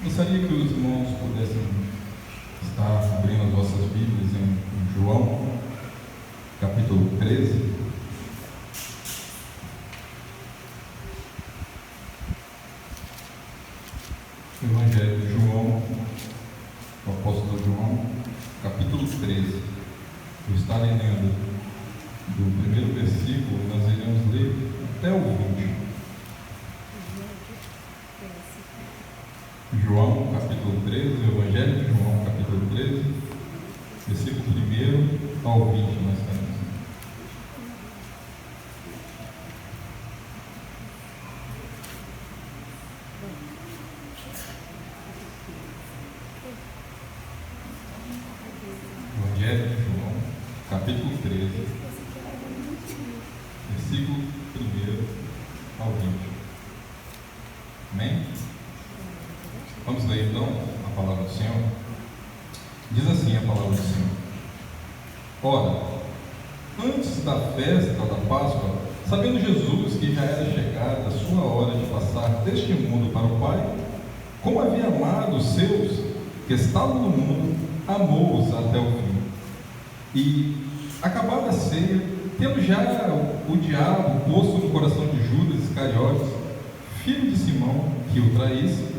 Gostaria que os irmãos pudessem estar abrindo as vossas Bíblias em João, capítulo 13. Evangelho de João, o apóstolo João, capítulo 13. Eu estarei lendo do primeiro versículo, nós iremos ler até o 20. João, capítulo 13, o Evangelho de João, capítulo 13, versículo 1 ao 20, nós temos. Evangelho de João, capítulo 13, versículo 1 ao 20. Amém? Vamos ler então a palavra do Senhor. Diz assim a palavra do Senhor: Ora, antes da festa da Páscoa, sabendo Jesus que já era chegada a sua hora de passar deste mundo para o Pai, como havia amado os seus que estavam no mundo, amou-os até o fim. E, acabada a ceia, tendo já o diabo posto no coração de Judas Iscariotes, filho de Simão, que o traísse,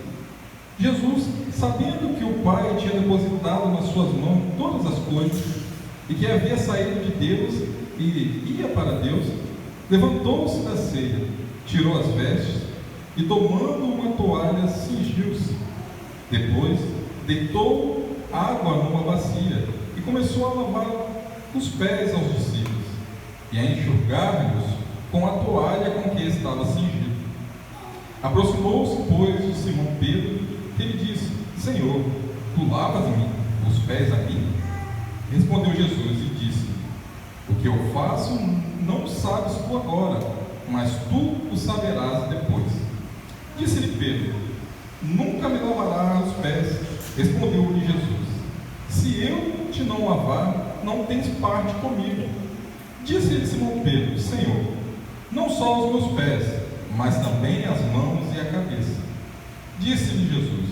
Jesus, sabendo que o Pai tinha depositado nas suas mãos todas as coisas, e que havia saído de Deus e ia para Deus, levantou-se da ceia, tirou as vestes, e tomando uma toalha, cingiu-se. Depois, deitou água numa bacia, e começou a lavar os pés aos discípulos, e a enxugar-lhes com a toalha com que estava cingido. Aproximou-se, pois, de Simão Pedro, que lhe disse: Senhor, tu lavas-me os pés a mim? Respondeu Jesus e disse: O que eu faço não sabes tu agora, mas tu o saberás depois. Disse-lhe Pedro: Nunca me lavarás os pés. Respondeu-lhe Jesus: Se eu te não lavar, não tens parte comigo. Disse-lhe Simão Pedro: Senhor, não só os meus pés, mas também as mãos e a cabeça. Disse-lhe Jesus: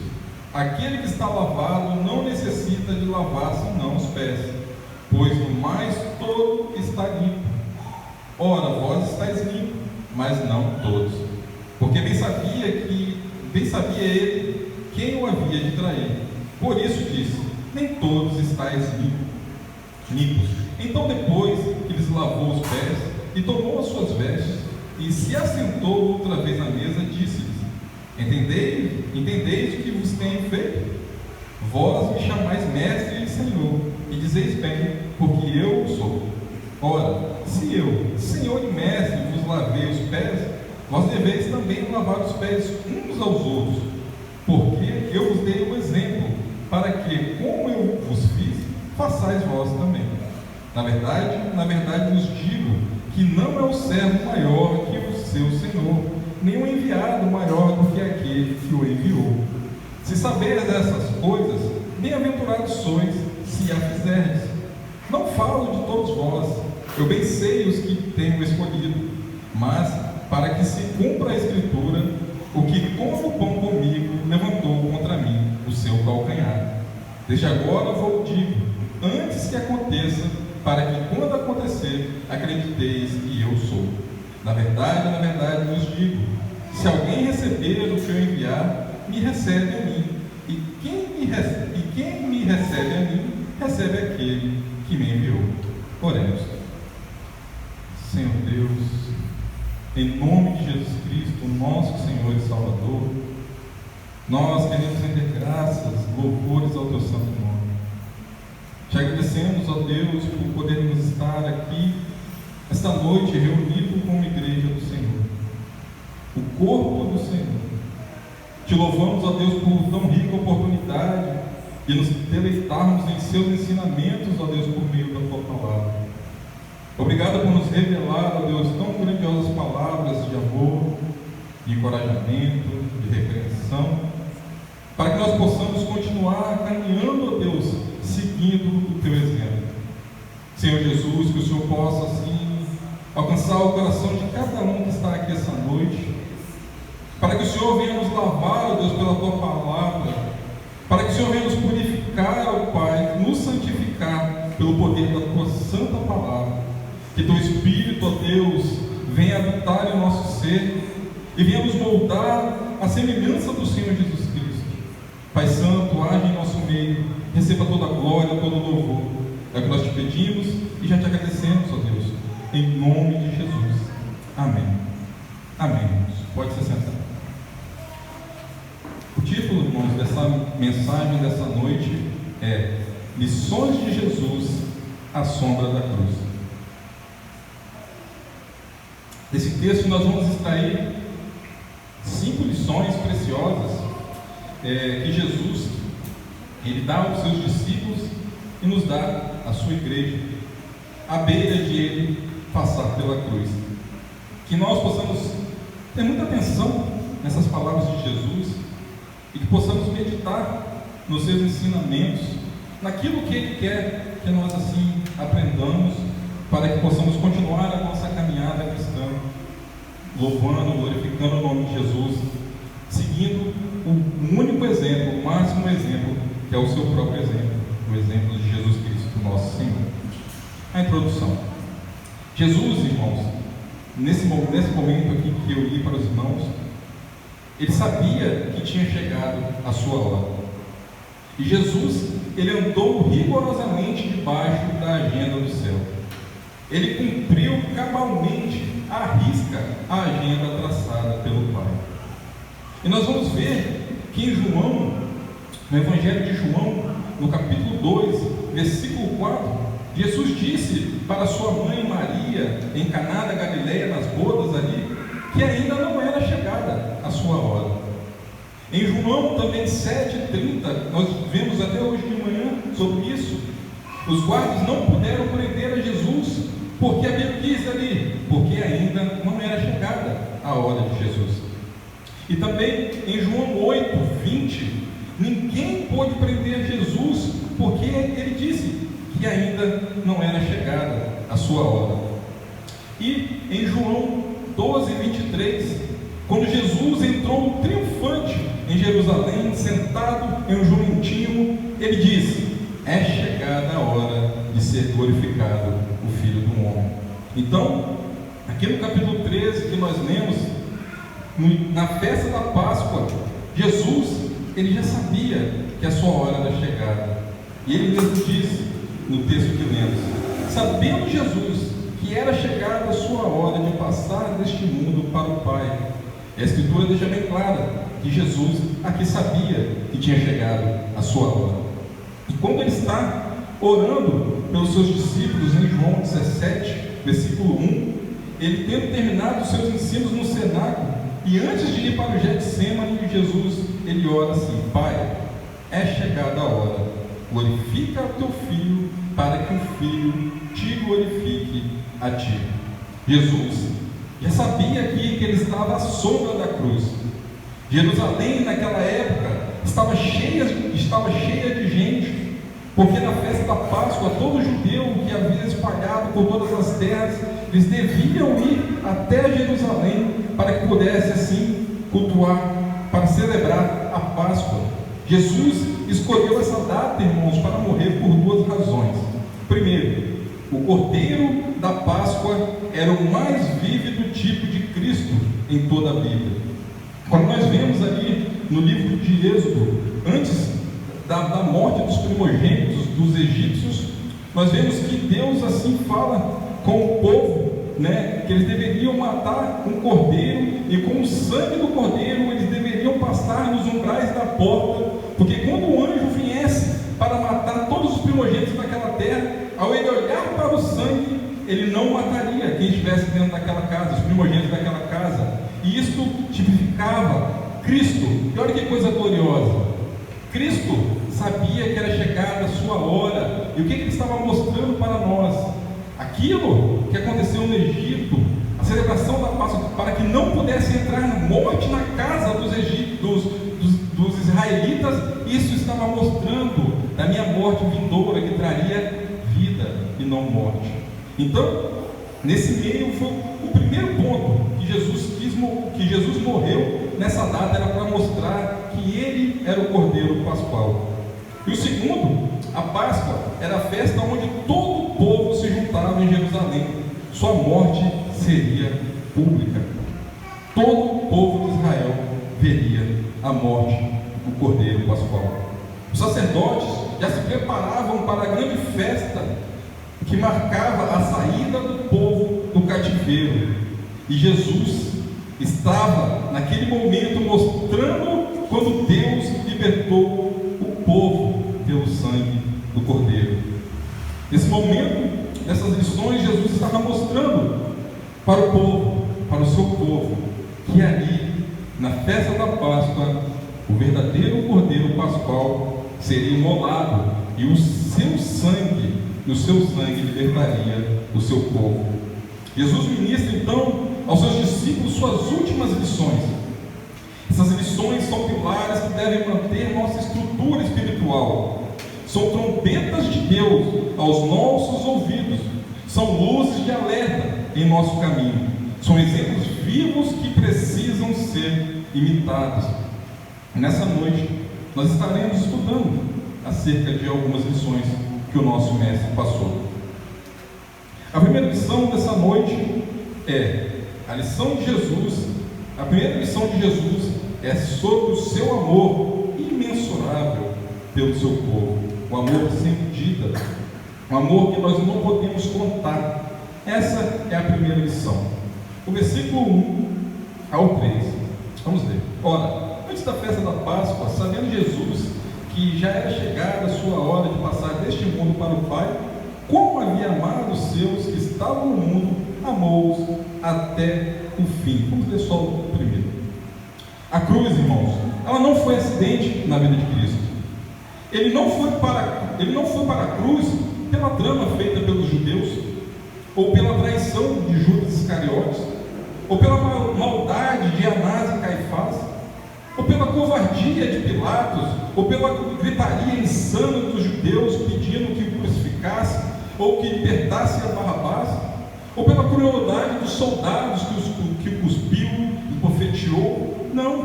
Aquele que está lavado não necessita de lavar senão os pés, pois no mais todo está limpo. Ora, vós estáis limpos, mas não todos. Porque bem sabia ele quem o havia de trair. Por isso disse: Nem todos estáis limpos. Então, depois que lhes lavou os pés e tomou as suas vestes, e se assentou outra vez à mesa, disse-lhes: Entendeis o que vos tenho feito? Vós me chamais mestre e senhor, e dizeis bem, porque eu o sou. Ora, se eu, senhor e mestre, vos lavei os pés, vós deveis também lavar os pés uns aos outros, porque eu vos dei um exemplo, para que, como eu vos fiz, façais vós também. Na verdade vos digo que não é o servo maior que o seu senhor, nem o enviado maior do que aquele que o enviou. Se sabeis essas coisas, bem-aventurados sois, se a fizerdes. Não falo de todos vós, eu bem sei os que tenho escolhido, mas para que se cumpra a Escritura, o que come o pão comigo levantou contra mim o seu calcanhar. Desde agora vou digo, antes que aconteça, para que quando acontecer, acrediteis que eu sou. Na verdade vos digo: se alguém receber o que eu enviar, me recebe a mim, e quem me recebe a mim, recebe aquele que me enviou. Oremos. Senhor Deus, em nome de Jesus Cristo, nosso Senhor e Salvador, nós queremos render graças, louvores ao teu santo nome. Te agradecemos, ó Deus, por podermos estar aqui esta noite reunido como igreja do Senhor, o corpo do Senhor. Te louvamos, ó Deus, por tão rica oportunidade de nos deleitarmos em seus ensinamentos, ó Deus, por meio da tua palavra. Obrigado por nos revelar, ó Deus, tão grandiosas palavras de amor, de encorajamento, de repreensão, para que nós possamos continuar caminhando, ó Deus, seguindo o teu exemplo. Senhor Jesus, que o Senhor possa assim alcançar o coração de cada um que está aqui essa noite, para que o Senhor venha nos lavar, ó Deus, pela tua palavra, Senhor venha nos purificar, ó Pai, nos santificar pelo poder da Tua santa palavra. Que Teu Espírito, ó Deus, venha habitar em nosso ser e venha nos moldar à semelhança do Senhor Jesus Cristo. Pai Santo, age em nosso meio, receba toda a glória, todo o louvor. É o que nós te pedimos e já te agradecemos, ó Deus, em nome de Jesus. Amém. Amém, irmãos. Pode se sentar. O título, irmãos, dessa mensagem dessa noite é Lições de Jesus à sombra da cruz. Desse texto nós vamos extrair 5 lições preciosas que Jesus ele dá aos seus discípulos e nos dá à sua igreja, à beira de ele passar pela cruz. Que nós possamos ter muita atenção nessas palavras de Jesus e que possamos meditar nos seus ensinamentos, naquilo que Ele quer que nós assim aprendamos, para que possamos continuar a nossa caminhada cristã, louvando, glorificando o nome de Jesus, seguindo o único exemplo, o máximo exemplo, que é o seu próprio exemplo, o exemplo de Jesus Cristo, nosso Senhor. A introdução. Jesus, irmãos, nesse momento aqui que eu li para os irmãos, ele sabia que tinha chegado a sua hora. E Jesus, ele andou rigorosamente debaixo da agenda do céu. Ele cumpriu cabalmente, à risca, a agenda traçada pelo Pai. E nós vamos ver que em João, no Evangelho de João, no capítulo 2, versículo 4, Jesus disse para sua mãe Maria, em Caná da Galileia, nas bodas ali, que ainda não era chegada a sua hora. Em João também 7,30, nós vemos até hoje de manhã sobre isso. Os guardas não puderam prender a Jesus, porque a Bíblia diz ali, porque ainda não era chegada a hora de Jesus. E também em João 8,20, ninguém pôde prender Jesus, porque ele disse que ainda não era chegada a sua hora. E em João 12,23, quando Jesus entrou triunfante em Jerusalém, sentado em um jumentinho, ele disse: é chegada a hora de ser glorificado o Filho do Homem. Então, aqui no capítulo 13 que nós lemos, na festa da Páscoa, Jesus, ele já sabia que a sua hora era chegada. E ele mesmo disse no texto que lemos: sabendo Jesus que era chegada a sua hora de passar deste mundo para o Pai. A Escritura deixa bem clara que Jesus aqui sabia que tinha chegado a sua hora. E quando ele está orando pelos seus discípulos em João 17, versículo 1, ele tendo terminado os seus ensinos no cenáculo, e antes de ir para o Getsemane, Jesus, ele ora assim: Pai, é chegada a hora, glorifica o teu Filho, para que o Filho te glorifique a ti. Jesus já sabia aqui que ele estava à sombra da cruz. Jerusalém naquela época estava cheia de gente, porque na festa da Páscoa todo judeu que havia espalhado por todas as terras, eles deviam ir até Jerusalém para que pudesse assim cultuar, para celebrar a Páscoa. Jesus escolheu essa data, irmãos, para morrer por 2 razões. Primeiro, o Cordeiro da Páscoa era o mais vívido tipo de Cristo em toda a Bíblia. Quando nós vemos ali no livro de Êxodo, antes da morte dos primogênitos dos egípcios, nós vemos que Deus assim fala com o povo, que eles deveriam matar um cordeiro, e com o sangue do cordeiro eles deveriam passar nos umbrais da porta, porque quando o anjo viesse para matar todos os primogênitos daquela terra, ao ele olhar para o sangue, ele não mataria quem estivesse dentro daquela casa, os primogênitos daquela casa. E isto tipificava Cristo. E olha que coisa gloriosa, Cristo sabia que era chegada a sua hora. E o que ele estava mostrando para nós? Aquilo que aconteceu no Egito, a celebração da Páscoa, para que não pudesse entrar morte na casa dos israelitas. Isso estava mostrando da minha morte vindoura, que traria vida e não morte. Então, nesse meio foi o primeiro ponto que Jesus morreu nessa data, era para mostrar que ele era o Cordeiro Pascual. E o segundo, a Páscoa, era a festa onde todo o povo se juntava em Jerusalém. Sua morte seria pública. Todo o povo de Israel veria a morte do Cordeiro Pascual. Os sacerdotes já se preparavam para a grande festa que marcava a saída do povo do cativeiro. E Jesus estava naquele momento mostrando quando Deus libertou o povo pelo sangue do Cordeiro. Nesse momento, nessas lições, Jesus estava mostrando para o povo, para o seu povo, que ali, na festa da Páscoa, o verdadeiro Cordeiro Pascual seria imolado e o seu sangue libertaria o seu povo. Jesus ministra então aos seus discípulos suas últimas lições. Essas lições são pilares que devem manter nossa estrutura espiritual. São trombetas de Deus aos nossos ouvidos. São luzes de alerta em nosso caminho. São exemplos vivos que precisam ser imitados. Nessa noite, nós estaremos estudando acerca de algumas lições que o nosso mestre passou. A primeira lição dessa noite é a lição de Jesus. A primeira lição de Jesus é sobre o seu amor imensurável pelo seu povo, o amor sem medida, um amor que nós não podemos contar. Essa é a primeira lição. O versículo 1 ao 3. Vamos ler. Ora, antes da festa da Páscoa, sabendo Jesus que já era chegada a sua hora de passar deste mundo para o Pai, como havia amado os seus que estavam no mundo, amou-os até o fim. Vamos ler só o primeiro. A cruz, irmãos, ela não foi acidente na vida de Cristo. Ele não foi para a cruz pela trama feita pelos judeus, ou pela traição de Judas Iscariotes, ou pela maldade de Anás e Caifás, ou pela covardia de Pilatos, ou pela gritaria insana dos judeus pedindo que o crucificasse, ou que libertasse a Barrabás, ou pela crueldade dos soldados que o cuspiu e bofeteou. Não,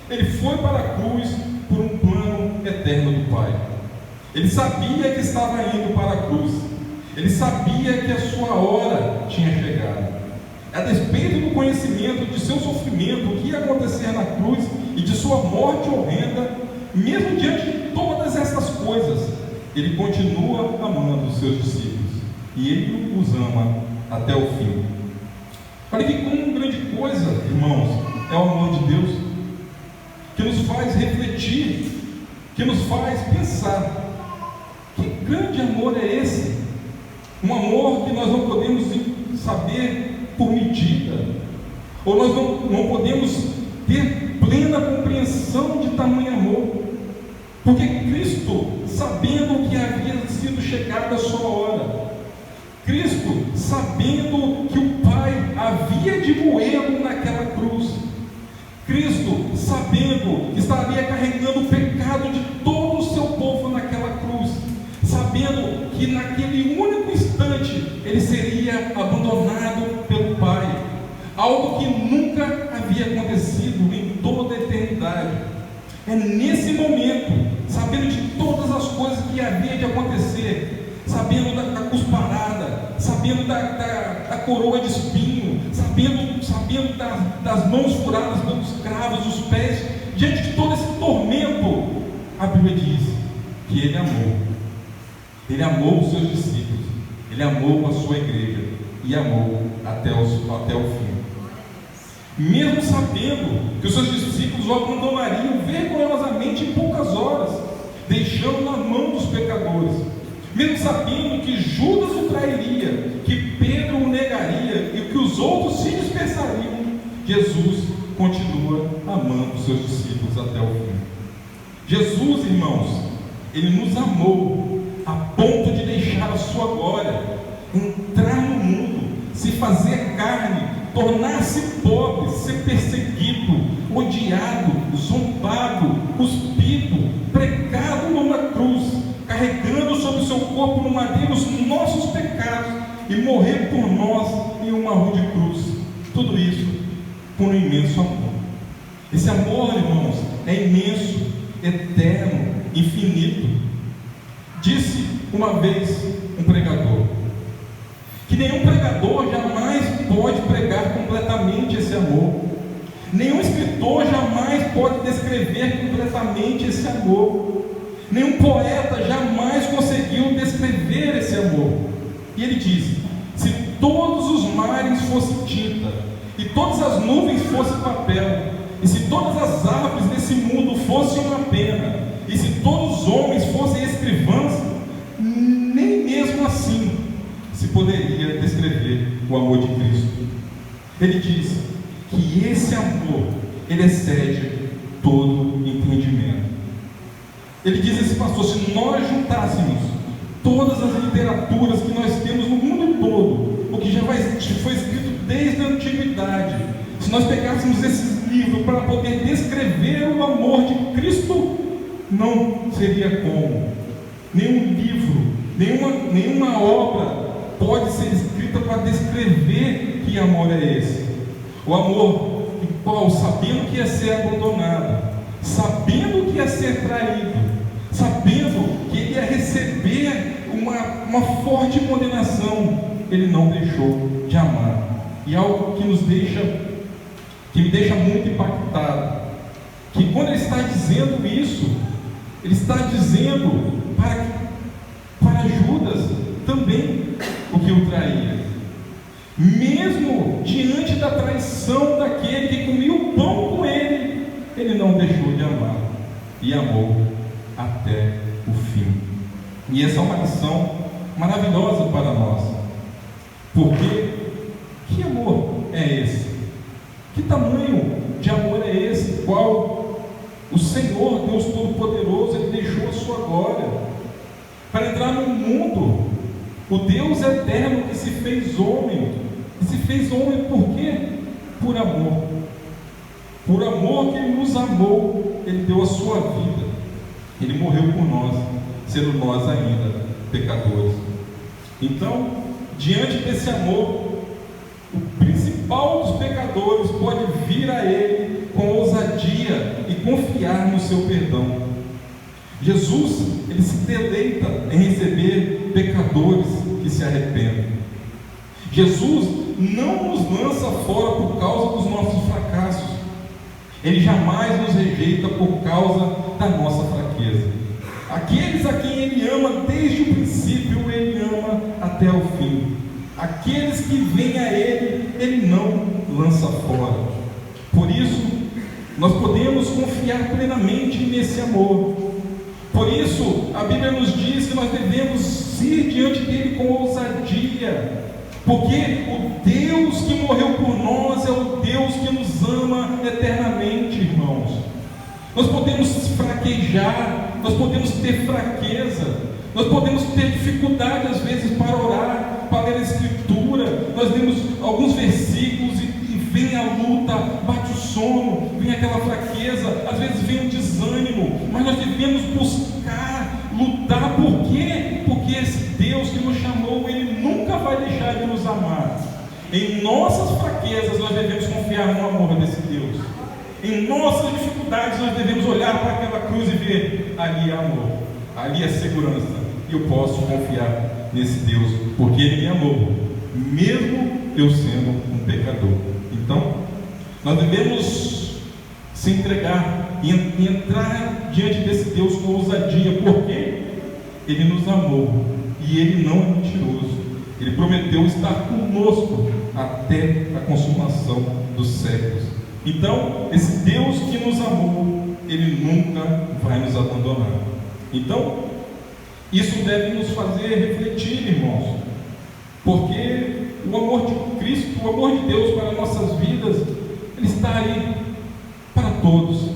ele foi para a cruz por um plano eterno do Pai. Ele sabia que estava indo para a cruz, ele sabia que a sua hora tinha chegado. A despeito do conhecimento de seu sofrimento, o que ia acontecer na cruz e de sua morte horrenda, mesmo diante de todas essas coisas, ele continua amando os seus discípulos e ele os ama até o fim. Olha que como grande coisa, irmãos, é o amor de Deus, que nos faz refletir, que nos faz pensar. Que grande amor é esse? Um amor que nós não podemos saber por medida, ou nós não podemos ter plena compreensão de tamanho amor, porque Cristo, sabendo que havia sido chegada a sua hora, Cristo, sabendo que o Pai havia de moê-lo naquela cruz, Cristo, sabendo que estaria carregando o pecado de todo o seu povo naquela cruz, sabendo que naquele único instante ele seria abandonado pelo Pai, algo que nunca havia acontecido em toda a eternidade. É nesse momento, sabendo de todas as coisas que havia de acontecer, sabendo da cusparada, sabendo da coroa de espinho, sabendo das mãos furadas pelos cravos, os pés, diante de todo esse tormento, a Bíblia diz que ele amou. Ele amou os seus discípulos, ele amou a sua igreja e amou até o fim. Mesmo sabendo que os seus discípulos o abandonariam vergonhosamente em poucas horas, deixando na mão dos pecadores, mesmo sabendo que Judas o trairia, que Pedro o negaria e que os outros se dispersariam, Jesus continua amando os seus discípulos até o fim. Jesus, irmãos, ele nos amou a ponto de deixar a sua glória, entrar no mundo, se fazer carne, tornar-se pobre, ser perseguido, odiado, zombado, cuspido, pregado numa cruz, carregando sobre o seu corpo no madeiro os nossos pecados e morrer por nós em uma rude cruz. Tudo isso por um imenso amor. Esse amor, irmãos, é imenso, eterno, infinito. Disse uma vez um pregador que nenhum pregador jamais pode pregar completamente esse amor. Nenhum escritor jamais pode descrever completamente esse amor. Nenhum poeta jamais conseguiu descrever esse amor. E ele disse: se todos os mares fossem tinta, e todas as nuvens fossem papel, e se todas as árvores desse mundo fossem uma pena, e se todos os homens fossem escrivãs, nem mesmo assim se poderia descrever o amor de Cristo. Ele diz que esse amor, ele excede todo entendimento. Ele diz, esse pastor, se nós juntássemos todas as literaturas que nós temos no mundo todo, o que já foi escrito desde a antiguidade, se nós pegássemos esses livros para poder descrever o amor de Cristo, não seria como. Nenhum livro, nenhuma obra pode ser escrita para descrever que amor é esse. O amor em qual, sabendo que ia ser abandonado, sabendo que ia ser traído, sabendo que ele ia receber uma forte condenação, ele não deixou de amar. E algo que me deixa muito impactado, que quando ele está dizendo isso, ele está dizendo para Judas também o que o traía. Mesmo diante da traição daquele que comia o pão com ele, ele não deixou de amar e amou até o fim. E essa é uma lição maravilhosa para nós, porque que amor é esse? Que tamanho de amor é esse? Qual o Senhor Deus Todo-Poderoso, ele deixou a sua glória para entrar no mundo, o Deus eterno que se fez homem. E se fez homem por quê? Por amor. Por amor que ele nos amou, ele deu a sua vida, ele morreu por nós, sendo nós ainda pecadores. Então, diante desse amor, o principal dos pecadores pode vir a ele com ousadia e confiar no seu perdão. Jesus, ele se deleita em receber pecadores que se arrependem. Jesus não nos lança fora por causa dos nossos fracassos. Ele jamais nos rejeita por causa da nossa fraqueza. Aqueles a quem ele ama desde o princípio, ele ama até o fim. Aqueles que vêm a ele, ele não lança fora. Por isso, nós podemos confiar plenamente nesse amor. Por isso, a Bíblia nos diz que nós devemos ir diante dele com ousadia, porque o Deus que morreu por nós é o Deus que nos ama eternamente, irmãos. Nós podemos fraquejar, nós podemos ter fraqueza, nós podemos ter dificuldade às vezes para orar, para ler a Escritura. Nós lemos alguns versículos e vem a luta, bate o sono, vem aquela fraqueza, às vezes vem o desânimo, mas nós devemos buscar, lutar. Por quê? Porque esse Deus que nos chamou, ele nunca vai deixar de nos amar. Em nossas fraquezas nós devemos confiar no amor desse Deus. Em nossas dificuldades nós devemos olhar para aquela cruz e ver, ali é amor, ali é segurança, e eu posso confiar nesse Deus, porque ele me amou, mesmo eu sendo um pecador. Então, nós devemos se entregar e entrar diante desse Deus com ousadia, porque ele nos amou e ele não é mentiroso. Ele prometeu estar conosco até a consumação dos séculos. Então, esse Deus que nos amou, ele nunca vai nos abandonar. Então, isso deve nos fazer refletir, irmãos, porque o amor de Cristo, o amor de Deus para nossas vidas, ele está aí para todos,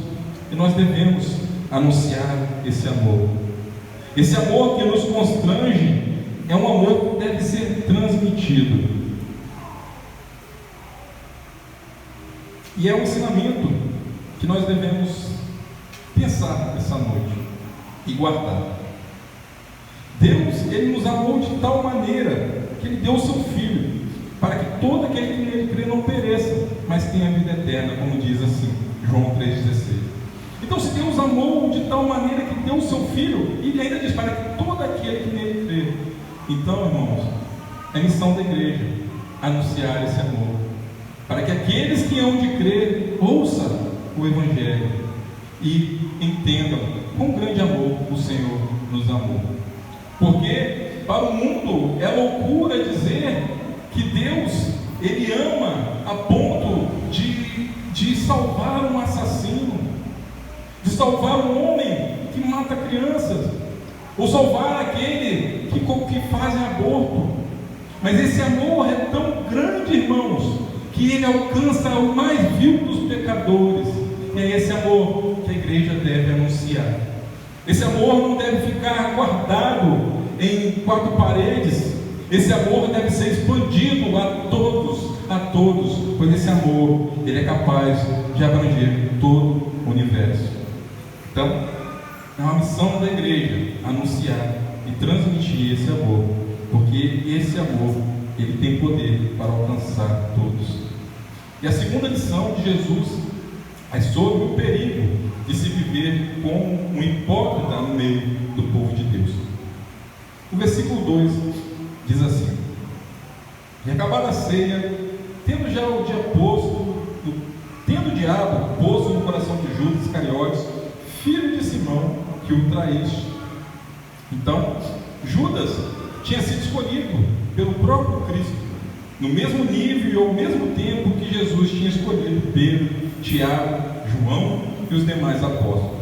e nós devemos anunciar esse amor. Esse amor que nos constrange é um amor que deve ser transmitido, e é um ensinamento que nós devemos pensar essa noite e guardar. Deus, ele nos amou de tal maneira que ele deu o seu Filho, para que todo aquele que nele crê não pereça, mas tenha vida eterna, como diz assim, João 3,16. Então, se Deus amou de tal maneira que deu o seu Filho, e Ele ainda diz para que todo aquele que nele crê. Então, irmãos, é missão da igreja anunciar esse amor, para que aqueles que hão de crer ouçam o Evangelho e entendam com grande amor o Senhor nos amou. Porque para o mundo é loucura dizer que Deus, Ele ama a ponto de salvar um assassino, de salvar um homem que mata crianças, ou salvar aquele que faz aborto. Mas esse amor é tão grande, irmãos, que Ele alcança o mais vil dos pecadores. E é esse amor que a igreja deve anunciar. Esse amor não deve ficar guardado em quatro paredes. Esse amor deve ser expandido a todos, pois esse amor, ele é capaz de abranger todo o universo. Então, é uma missão da igreja anunciar e transmitir esse amor, porque esse amor, ele tem poder para alcançar todos. E a segunda lição de Jesus é sobre o perigo de se viver como um hipócrita no meio do povo de Deus. O versículo 2 diz assim: e acabada a ceia, tendo o diabo posto no coração de Judas Iscariotes, filho de Simão, que o traíste. Então, Judas tinha sido escolhido pelo próprio Cristo, no mesmo nível e ao mesmo tempo que Jesus tinha escolhido Pedro, Tiago, João e os demais apóstolos.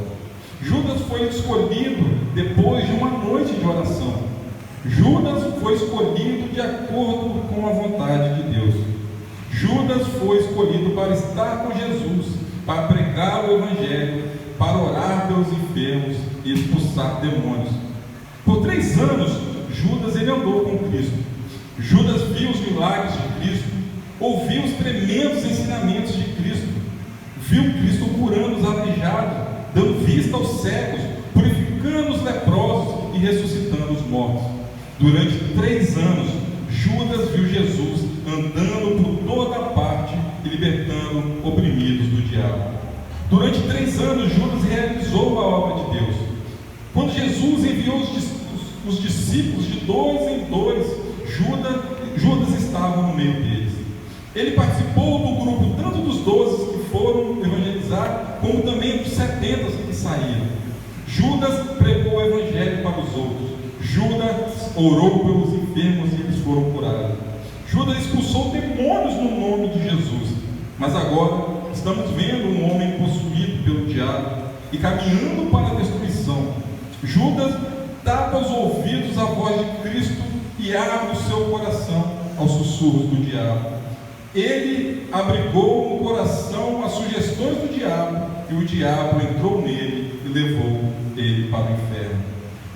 Judas foi escolhido depois de uma noite de oração. Judas foi escolhido de acordo com a vontade de Deus. Judas foi escolhido para estar com Jesus, para pregar o Evangelho, para orar pelos enfermos e expulsar demônios. Por 3 anos, Judas ele andou com Cristo. Judas viu os milagres de Cristo, ouviu os tremendos ensinamentos de Cristo, viu Cristo curando os aleijados, dando vista aos cegos, purificando os leprosos e ressuscitando os mortos. Durante 3 anos, Judas viu Jesus andando por toda parte e libertando oprimidos do diabo. Durante 3 anos, Judas realizou a obra de Deus. Quando Jesus enviou os discípulos de 2 em 2, Judas estava no meio deles. Ele participou do grupo tanto dos 12 que foram evangelizar, como também dos 70 que saíram. Judas pregou o evangelho para os outros. Judas orou pelos enfermos e eles foram curados. Judas expulsou demônios no nome de Jesus. Mas agora estamos vendo um homem possuído pelo diabo e caminhando para a destruição. Judas tapa os ouvidos à voz de Cristo e abre o seu coração aos sussurros do diabo. Ele abrigou no coração as sugestões do diabo, e o diabo entrou nele e levou ele para o inferno.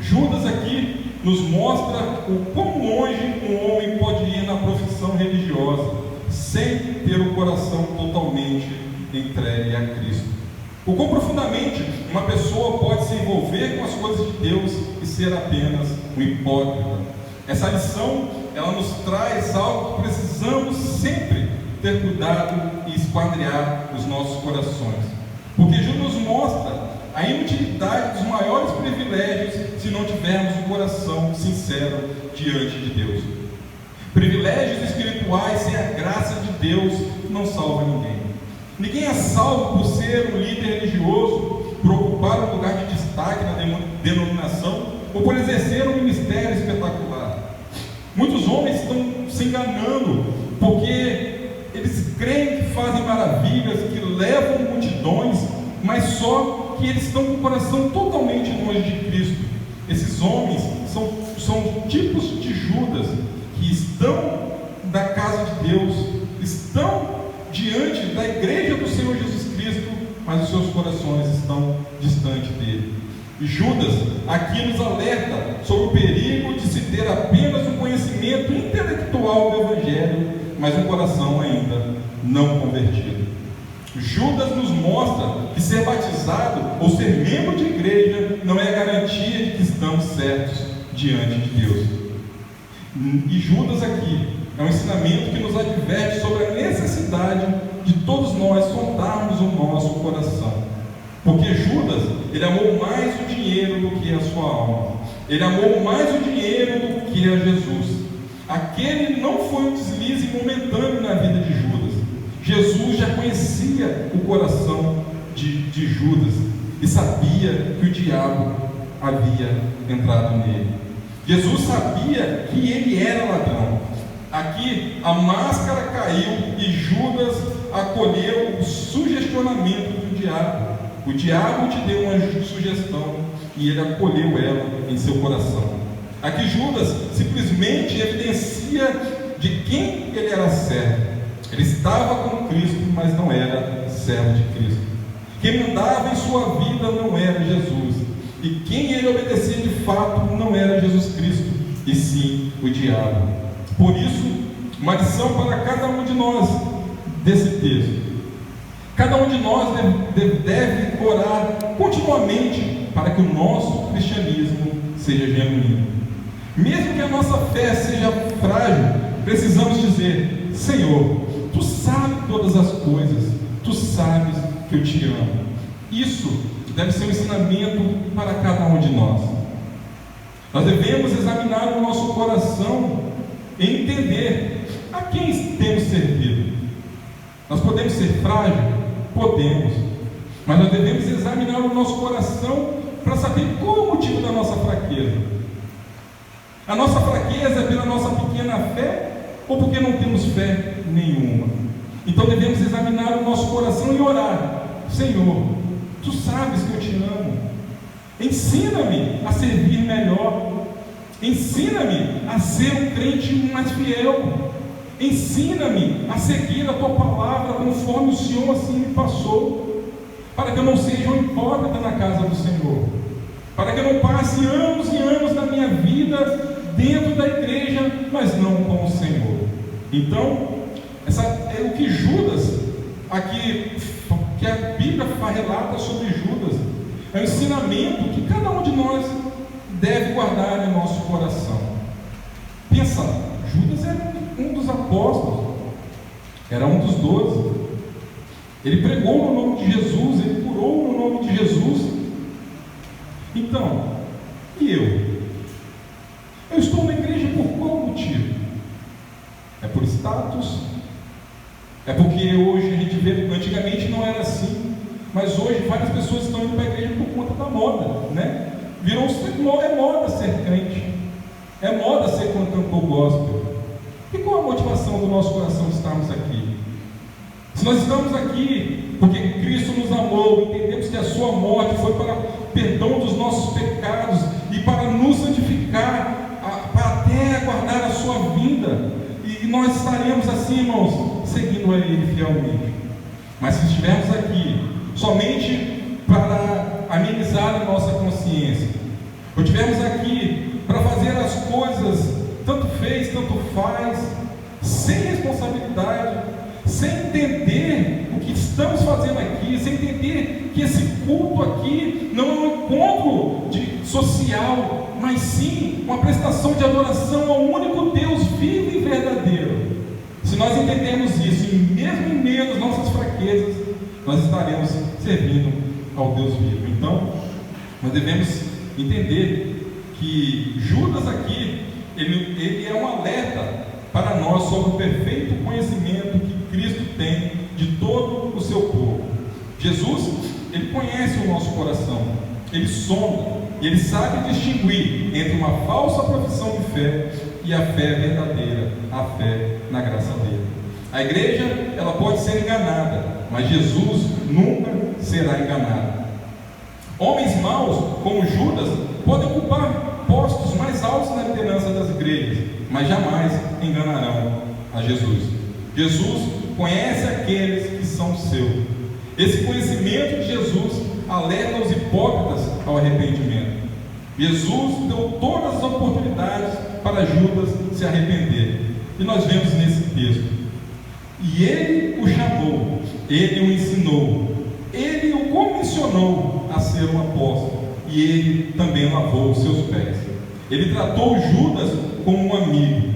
Judas aqui nos mostra o quão longe um homem pode ir na profissão religiosa sem ter o coração totalmente entregue a Cristo. O quão profundamente uma pessoa pode se envolver com as coisas de Deus e ser apenas um hipócrita. Essa lição, ela nos traz algo que precisamos sempre ter cuidado e esquadriar os nossos corações. Porque Jesus nos mostra a inutilidade dos maiores privilégios se não tivermos um coração sincero diante de Deus. Privilégios espirituais sem a graça de Deus não salva ninguém. Ninguém é salvo por ser um líder religioso, por ocupar um lugar de destaque na denominação ou por exercer um ministério espetacular. Muitos homens estão se enganando porque eles creem que fazem maravilhas, que levam multidões, mas só que eles estão com o coração totalmente longe de Cristo. Esses homens são tipos de Judas que estão da casa de Deus, estão diante da igreja do Senhor Jesus Cristo, mas os seus corações estão distante dele. E Judas aqui nos alerta sobre o perigo de se ter apenas um conhecimento intelectual do Evangelho, mas um coração ainda não convertido. Judas nos mostra que ser batizado ou ser membro de igreja não é garantia de que estamos certos diante de Deus. E Judas aqui é um ensinamento que nos adverte sobre a necessidade de todos nós sondarmos o nosso coração. Porque Judas, ele amou mais o dinheiro do que a sua alma. Ele amou mais o dinheiro do que a Jesus. Aquele não foi um deslize momentâneo na vida de Judas. Jesus já conhecia o coração de Judas e sabia que o diabo havia entrado nele. Jesus sabia que ele era ladrão. Aqui a máscara caiu e Judas acolheu o sugestionamento do diabo. O diabo te deu uma sugestão e ele acolheu ela em seu coração. Aqui Judas simplesmente evidencia de quem ele era servo. Ele estava com Cristo, mas não era servo de Cristo. Quem mandava em sua vida não era Jesus. E quem ele obedecia de fato não era Jesus Cristo, e sim o diabo. Por isso, uma lição para cada um de nós desse texto. Cada um de nós deve orar continuamente para que o nosso cristianismo seja genuíno. Mesmo que a nossa fé seja frágil, precisamos dizer: Senhor, Tu sabes todas as coisas, Tu sabes que eu te amo. Isso deve ser um ensinamento para cada um de nós. Nós devemos examinar o nosso coração e entender a quem temos servido. Nós podemos ser frágeis? Podemos. Mas nós devemos examinar o nosso coração para saber qual é o motivo da nossa fraqueza. A nossa fraqueza é pela nossa pequena fé ou porque não temos fé nenhuma? Então devemos examinar o nosso coração e orar: Senhor, Tu sabes que eu te amo. Ensina-me a servir melhor. Ensina-me a ser um crente mais fiel. Ensina-me a seguir a Tua palavra conforme o Senhor assim me passou, para que eu não seja um hipócrita na casa do Senhor, para que eu não passe anos e anos da minha vida dentro da igreja, mas não com o Senhor. Então, essa é o que Judas, aqui, que a Bíblia relata sobre Judas, é um ensinamento que cada um de nós deve guardar em nosso coração. Pensa, Judas era um dos apóstolos, era um dos 12. Ele pregou no nome de Jesus, ele curou no nome de Jesus. Então, e eu? Eu estou na igreja por qual motivo? É por status? É porque hoje a gente vê, antigamente não era assim, mas hoje várias pessoas estão indo para a igreja por conta da moda, né? É moda ser crente, é moda ser cantor gospel. E qual a motivação do nosso coração de estarmos aqui? Se nós estamos aqui porque Cristo nos amou, entendemos que a sua morte foi para perdão dos nossos pecados e para nos santificar, para até aguardar a sua vinda, e nós estaremos assim, irmãos, seguindo a Ele fielmente. Mas se estivermos aqui somente para amenizar a nossa consciência, ou estivermos aqui para fazer as coisas tanto fez, tanto faz, sem responsabilidade, sem entender o que estamos fazendo aqui, sem entender que esse culto aqui não é um encontro social, mas sim uma prestação de adoração ao único Deus vivo e verdadeiro. Se nós entendermos isso, e mesmo em meio das nossas fraquezas, nós estaremos servindo ao Deus vivo. Então, nós devemos entender que Judas aqui, ele é um alerta para nós sobre o perfeito conhecimento que Cristo tem de todo o seu povo. Jesus, ele conhece o nosso coração, ele sonda, e ele sabe distinguir entre uma falsa profissão de fé e a fé verdadeira, a fé na graça dele. A igreja, ela pode ser enganada, mas Jesus nunca será enganado. Homens maus, como Judas, podem ocupar postos mais altos na liderança das igrejas, mas jamais enganarão a Jesus. Jesus conhece aqueles que são seus. Esse conhecimento de Jesus alerta os hipócritas ao arrependimento. Jesus deu todas as oportunidades para Judas se arrepender, e nós vemos nesse texto. E ele o chamou, ele o ensinou, ele o comissionou a ser um apóstolo, e ele também lavou os seus pés. Ele tratou Judas como um amigo.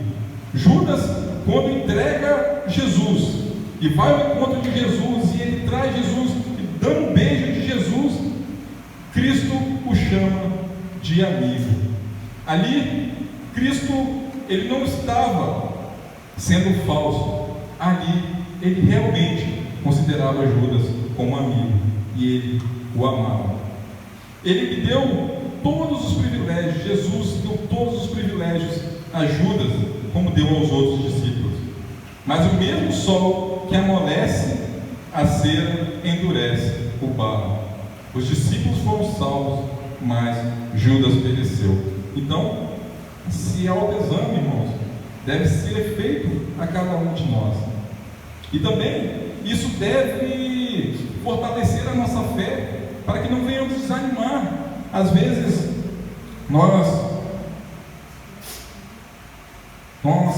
Judas, quando entrega Jesus e vai ao encontro de Jesus, e ele traz Jesus, e dando um beijo de Jesus, Cristo o chama de amigo. Ali, Cristo, ele não estava sendo falso. Ali, ele realmente considerava Judas como amigo e ele o amava. Ele lhe deu todos os privilégios, Jesus deu todos os privilégios a Judas, como deu aos outros discípulos. Mas o mesmo sol que amolece a cera endurece o barro. Os discípulos foram salvos, mas Judas pereceu. Então, esse autoexame, irmãos, deve ser feito a cada um de nós. E também isso deve fortalecer a nossa fé, para que não venhamos desanimar. Às vezes nós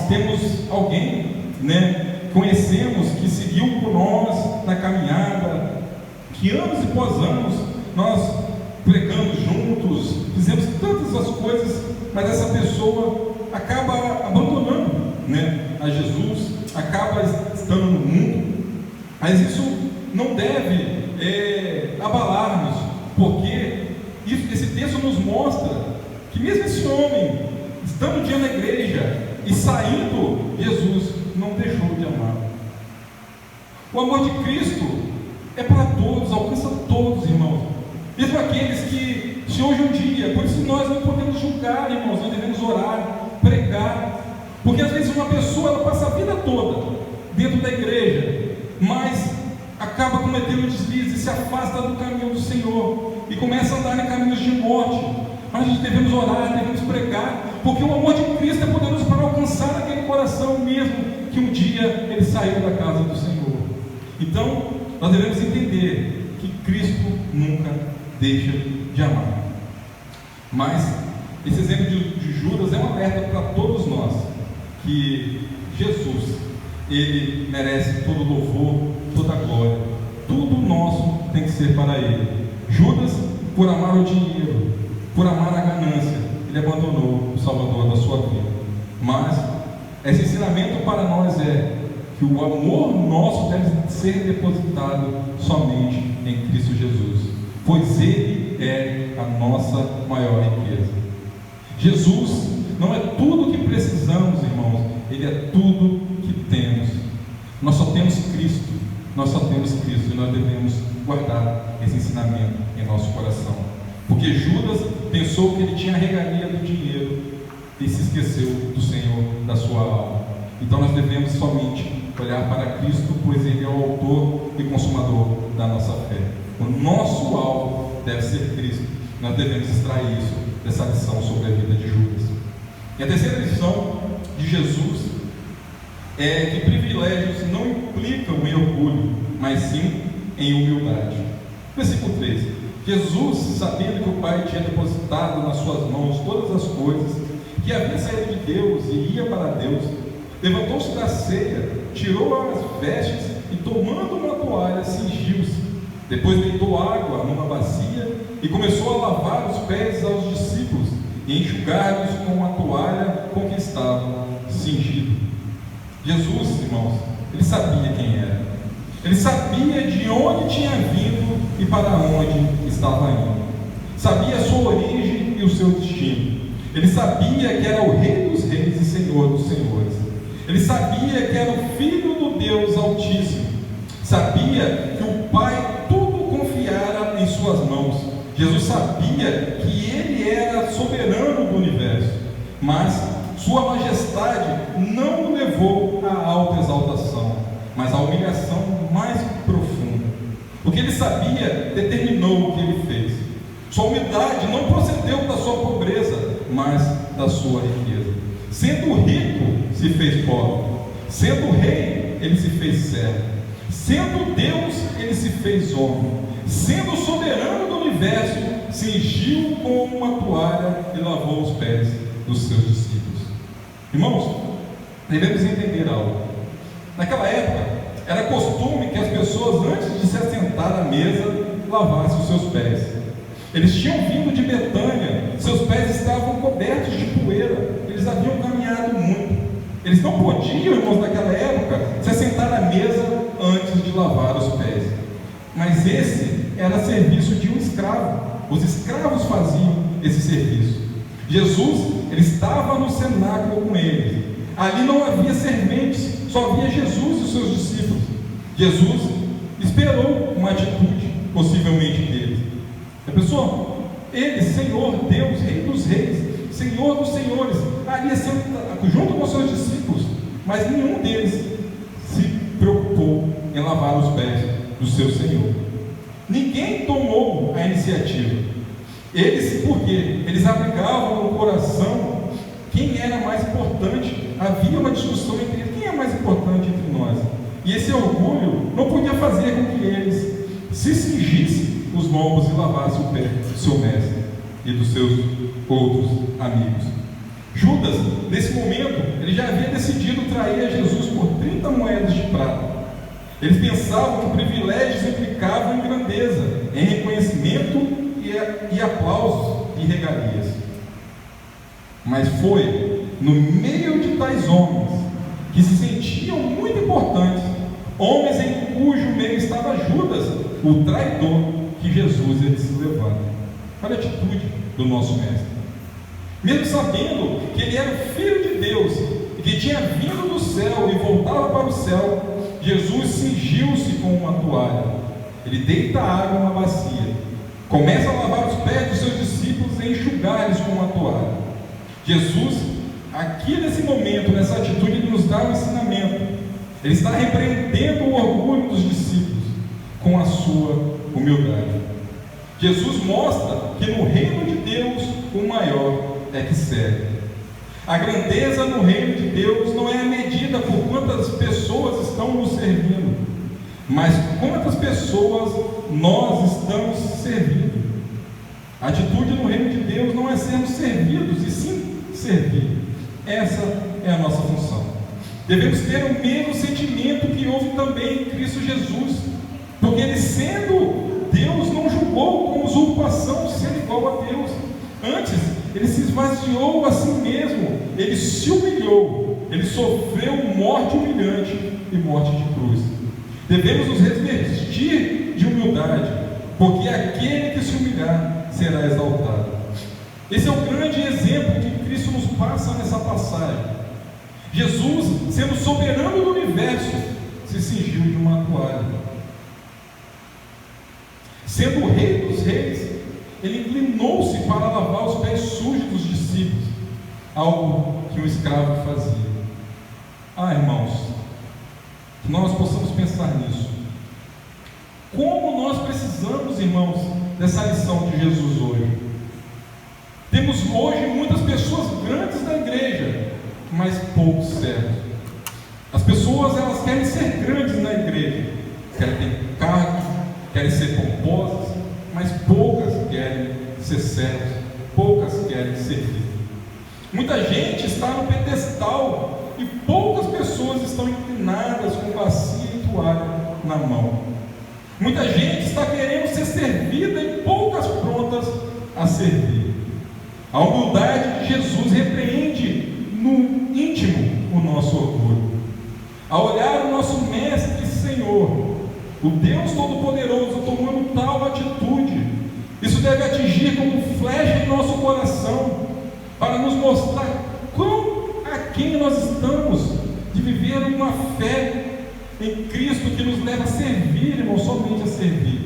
temos alguém, conhecemos, que seguiu por nós na caminhada, que anos e pós anos nós pregamos juntos, fizemos tantas as coisas, mas essa pessoa acaba abandonando a Jesus, acaba estando no mundo. Mas isso não deve abalar-nos, porque esse texto nos mostra que mesmo esse homem, estando um dia na igreja e saindo, Jesus não deixou de amar. O amor de Cristo é para todos, alcança todos, irmãos, mesmo aqueles que, se hoje um dia, por isso nós não podemos julgar, irmãos, nós devemos orar, pregar, porque às vezes uma pessoa, ela passa a vida toda dentro da igreja, mas acaba cometendo deslize, se afasta do caminho do Senhor e começa a andar em caminhos de morte. Mas nós devemos orar, devemos pregar, porque o amor de Cristo é poderoso para alcançar aquele coração mesmo que um dia ele saiu da casa do Senhor. Então, nós devemos entender que Cristo nunca deixa de amar. Mas esse exemplo de Judas é um alerta para todos nós, que Jesus, ele merece todo louvor, toda glória, tudo nosso tem que ser para ele. Judas, por amar o dinheiro, por amar a ganância, ele abandonou o Salvador da sua vida. Mas esse ensinamento para nós é que o amor nosso deve ser depositado somente em Cristo Jesus, pois ele é a nossa maior riqueza. Jesus não é tudo que precisamos, irmãos, ele é tudo que temos. Nós só temos Cristo, e nós devemos guardar esse ensinamento em nosso coração, porque Judas pensou que ele tinha a regalia do dinheiro e se esqueceu do Senhor da sua alma. Então nós devemos somente olhar para Cristo, pois ele é o autor e consumador da nossa fé. O nosso alvo deve ser Cristo. Nós devemos extrair isso dessa lição sobre a vida de Judas. E a terceira lição de Jesus é que privilégios não implicam em orgulho, mas sim em humildade. Versículo 3: Jesus, sabendo que o Pai tinha depositado nas suas mãos todas as coisas, que havia saído de Deus e ia para Deus, levantou-se da ceia, tirou as vestes e, tomando uma toalha, cingiu-se. Depois deitou água numa bacia e começou a lavar os pés aos discípulos e enxugar-os com a toalha com que estava cingido. Jesus, irmãos, ele sabia quem era. Ele sabia de onde tinha vindo e para onde estava indo. Sabia a sua origem e o seu destino. Ele sabia que era o Rei dos Reis e Senhor dos Senhores. Ele sabia que era o Filho do Deus Altíssimo. Sabia que o Pai tudo confiara em suas mãos. Jesus sabia que ele era soberano do universo, mas sua majestade não o levou à alta exaltação, mas à humilhação mais profunda. O que ele sabia determinou o que ele fez. Sua humildade não procedeu da sua pobreza, mas da sua riqueza. Sendo rico, se fez pobre. Sendo rei, ele se fez servo. Sendo Deus, ele se fez homem. Sendo soberano do universo, cingiu com uma toalha e lavou os pés dos seus discípulos. Irmãos, devemos entender algo. Naquela época, era costume que as pessoas, antes de se assentar à mesa, lavassem os seus pés. Eles tinham vindo de Betânia, seus pés estavam cobertos de poeira, eles haviam caminhado muito. Eles não podiam, irmãos, naquela época, se assentar à mesa antes de lavar os pés. Mas esse era serviço de um escravo. os escravos faziam esse serviço. Jesus, ele estava no cenáculo com eles. Ali não havia serventes, só havia Jesus e os seus discípulos. Jesus esperou uma atitude, possivelmente, deles. A pessoa, ele, Senhor, Deus, Rei dos Reis, Senhor dos Senhores, ali junto com os seus discípulos, mas nenhum deles se preocupou em lavar os pés do seu Senhor. Ninguém tomou a iniciativa. Porque eles abrigavam no coração quem era mais importante. Havia uma discussão entre eles, quem é mais importante entre nós? E esse orgulho não podia fazer com que eles se cingissem os lombos e lavassem o pé do seu mestre e dos seus outros amigos. Judas, nesse momento, ele já havia decidido trair a Jesus por 30 moedas de prata. Eles pensavam que privilégios implicavam em grandeza, em reconhecimento e aplausos e regalias. Mas foi no meio de tais homens, que se sentiam muito importantes, homens em cujo meio estava Judas, o traidor, que Jesus ia se levar. Olha a atitude do nosso mestre. Mesmo sabendo que ele era o Filho de Deus, e que tinha vindo do céu e voltava para o céu, Jesus cingiu-se com uma toalha. Ele deita água na bacia, começa a lavar os pés dos seus discípulos e enxugar-lhes com uma toalha. Jesus, aqui nesse momento, nessa atitude, ele nos dá um ensinamento. Ele está repreendendo o orgulho dos discípulos com a sua humildade. Jesus mostra que no reino de Deus o maior é que serve. A grandeza no reino de Deus não é a medida por quantas pessoas estão nos servindo, mas quantas pessoas nós estamos servindo. A atitude no reino de Deus não é sermos servidos, e sim servir. Essa é a nossa função. Devemos ter o mesmo sentimento que houve também em Cristo Jesus, porque ele, sendo Deus, não julgou com usurpação ser igual a Deus. Antes, ele se esvaziou a si mesmo, ele se humilhou, ele sofreu morte humilhante e morte de cruz. Devemos nos revestir de humildade, porque aquele que se humilhar será exaltado. Esse é o grande exemplo que Cristo nos passa nessa passagem. Jesus, sendo soberano do universo, se cingiu de uma toalha. Sendo o Rei dos Reis, ele inclinou-se para lavar os pés sujos dos discípulos, algo que um escravo fazia. Irmãos, que nós possamos pensar nisso. Como nós precisamos, irmãos, dessa lição de Jesus hoje. Temos hoje muitas pessoas grandes na igreja, mas poucos servos. As pessoas, elas querem ser grandes na igreja, querem ter cargos, querem ser pomposas, mas poucas querem ser servos, poucas querem servir. Muita gente está no pedestal e poucas pessoas estão inclinadas com bacia e toalha na mão. Muita gente está querendo ser servida e poucas prontas a servir. A humildade de Jesus repreende no íntimo o nosso orgulho. Ao olhar o nosso Mestre e Senhor, o Deus Todo-Poderoso, tomando tal atitude, isso deve atingir como flecha em nosso coração, para nos mostrar quão aquém nós estamos de viver uma fé em Cristo que nos leva a servir, irmão, somente a servir.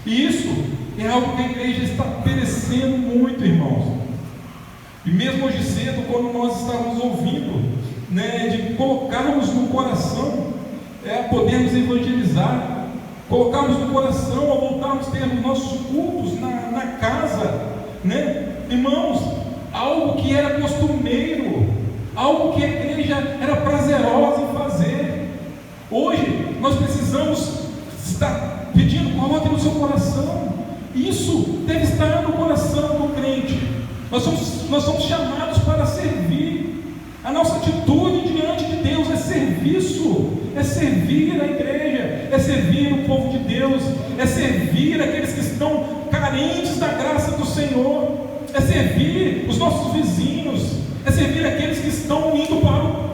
E isso é algo que a igreja está perecendo muito, irmãos. E mesmo hoje cedo, quando nós estávamos ouvindo, de colocarmos no coração, podermos evangelizar, colocarmos no coração, ao voltarmos a ter os nossos cultos na casa, irmãos, algo que era costumeiro, algo que a igreja era prazerosa em fazer. Hoje nós precisamos estar pedindo, coloque no seu coração. Isso deve estar no coração do crente. Nós somos chamados para servir. A nossa atitude diante de Deus é serviço, é servir a igreja, é servir o povo de Deus, é servir aqueles que estão carentes da graça do Senhor, é servir os nossos vizinhos, é servir aqueles que estão indo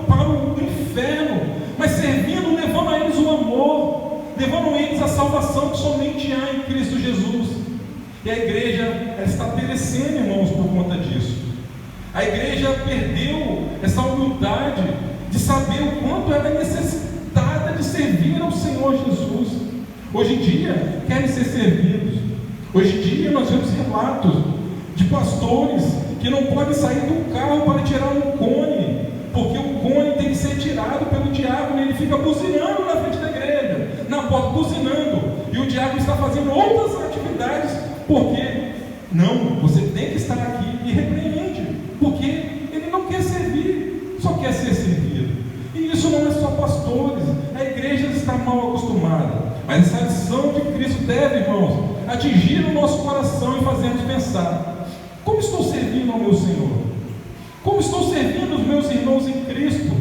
para o inferno, mas servindo, levando a eles o amor, levando a eles a salvação que somente há em Cristo Jesus. E a igreja ela está perecendo, irmãos, por conta disso. A igreja perdeu essa humildade de saber o quanto ela é necessitada de servir ao Senhor Jesus. Hoje em dia, querem ser servidos. Hoje em dia, nós vemos relatos de pastores que não podem sair do carro para tirar um cone, porque o cone tem que ser tirado pelo diácono, e ele fica buzinando na frente da igreja, na porta, buzinando, e o diácono está fazendo outras atividades, porque não, você tem que estar aqui, e repreende, porque ele não quer servir, só quer ser servido. E isso não é só pastores, a igreja está mal acostumada, mas essa lição de Cristo deve, irmãos, atingir o nosso coração e fazer-nos pensar: como estou servindo ao meu Senhor? Como estou servindo os meus irmãos em Cristo?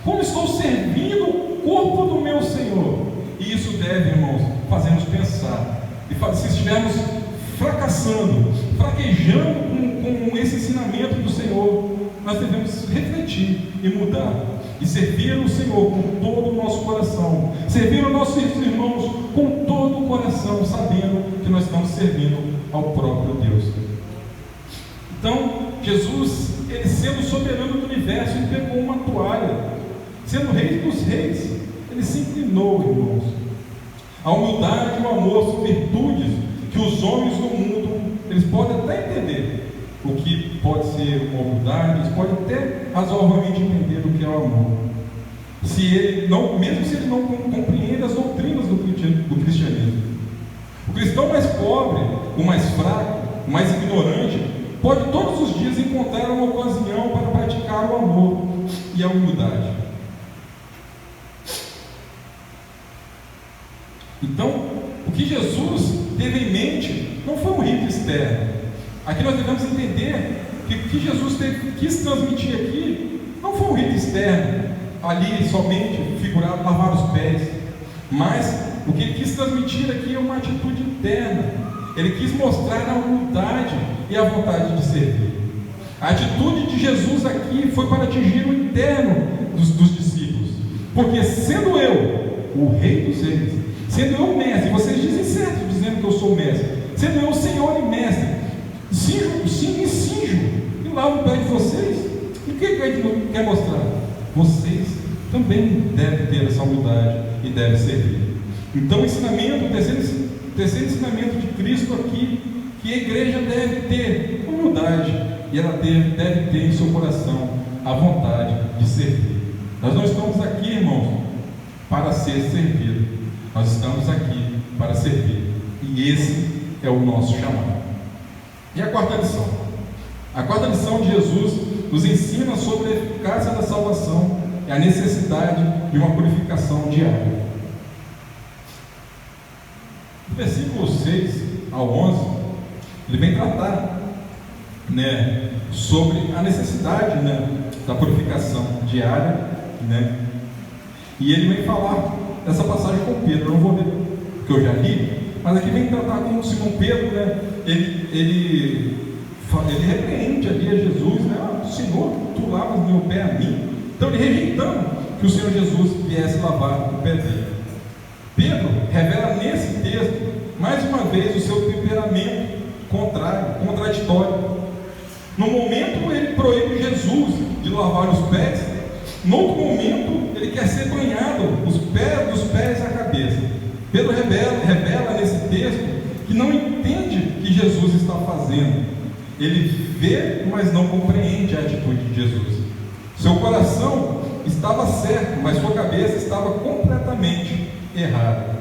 Como estou servindo o corpo do meu Senhor? E isso deve, irmãos, fazer-nos pensar. E se estivermos fracassando, fraquejando com esse ensinamento do Senhor, nós devemos refletir e mudar. E servir o Senhor com todo o nosso coração. Servir os nossos irmãos com todo o coração, sabendo que nós estamos servindo ao próprio Deus. Então, Jesus, ele sendo soberano do universo, ele pegou uma toalha, sendo rei dos reis, ele se inclinou, irmãos. A humildade e o amor são virtudes que os homens do mundo, eles podem até entender o que pode ser uma humildade, eles podem até razoavelmente entender o que é o amor. Mesmo se ele não compreende as doutrinas do cristianismo. O cristão mais pobre, o mais fraco, o mais ignorante, pode todos os dias encontrar uma ocasião para praticar o amor e a humildade. Então, o que Jesus teve em mente não foi um rito externo. Aqui nós devemos entender que o que Jesus quis transmitir aqui não foi um rito externo, ali somente figurado, lavar os pés, mas o que ele quis transmitir aqui é uma atitude interna. Ele quis mostrar a humildade e a vontade de servir. A atitude de Jesus aqui foi para atingir o interno dos discípulos, porque sendo eu o rei dos reis, sendo eu o mestre, vocês dizem certo dizendo que eu sou o mestre, sendo eu o Senhor e mestre, me cinjo e lavo o pé de vocês. E o que ele quer mostrar? Vocês também devem ter essa humildade e devem servir. Então o terceiro ensinamento de Cristo aqui, que a igreja deve ter humildade, e ela deve ter em seu coração a vontade de servir. Nós não estamos aqui, irmãos, para ser servido, nós estamos aqui para servir, e esse é o nosso chamado. E a quarta lição? A quarta lição de Jesus nos ensina sobre a eficácia da salvação e a necessidade de uma purificação diária. No versículo 6 ao 11, ele vem tratar, sobre a necessidade, da purificação diária, e ele vem falar dessa passagem com Pedro. Eu não vou ler, porque eu já li, mas aqui vem tratar com Simão Pedro, ele repreende ali a Jesus, Senhor, tu lavas meu pé a mim. Então ele rejeitando que o Senhor Jesus viesse lavar o pé dele. Pedro revela nesse texto, mais uma vez, o seu temperamento contraditório. No momento ele proíbe Jesus de lavar os pés, no outro momento ele quer ser banhado dos pés à cabeça. Pedro revela nesse texto que não entende o que Jesus está fazendo. Ele vê, mas não compreende a atitude de Jesus. Seu coração estava certo, mas sua cabeça estava completamente errada.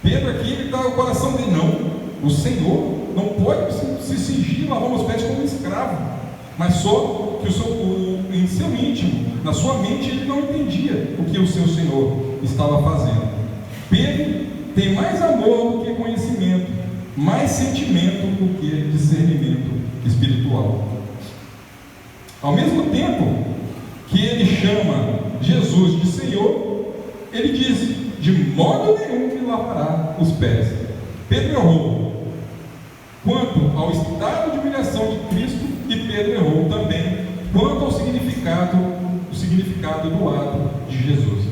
Pedro aqui, ele está o coração dele, não, o Senhor não pode se cingir, lavar os pés como um escravo, mas só que em seu íntimo, na sua mente, ele não entendia o que o seu Senhor estava fazendo. Pedro tem mais amor do que conhecimento, mais sentimento do que discernimento espiritual. Ao mesmo tempo que ele chama Jesus de Senhor, ele diz: de modo nenhum me lavará os pés. Pedro errou quanto ao estado de humilhação de Cristo, e Pedro errou também quanto ao significado do ato de Jesus.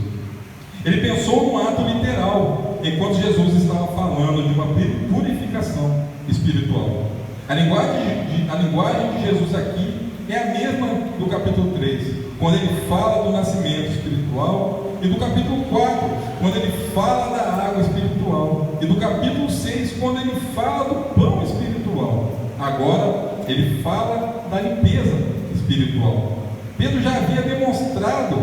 Ele pensou no ato literal, enquanto Jesus estava falando de uma purificação espiritual. A linguagem de Jesus aqui é a mesma do capítulo 3, quando ele fala do nascimento espiritual, e do capítulo 4, quando ele fala da água espiritual, e do capítulo 6, quando ele fala do pão espiritual. Agora ele fala da limpeza espiritual. Pedro já havia demonstrado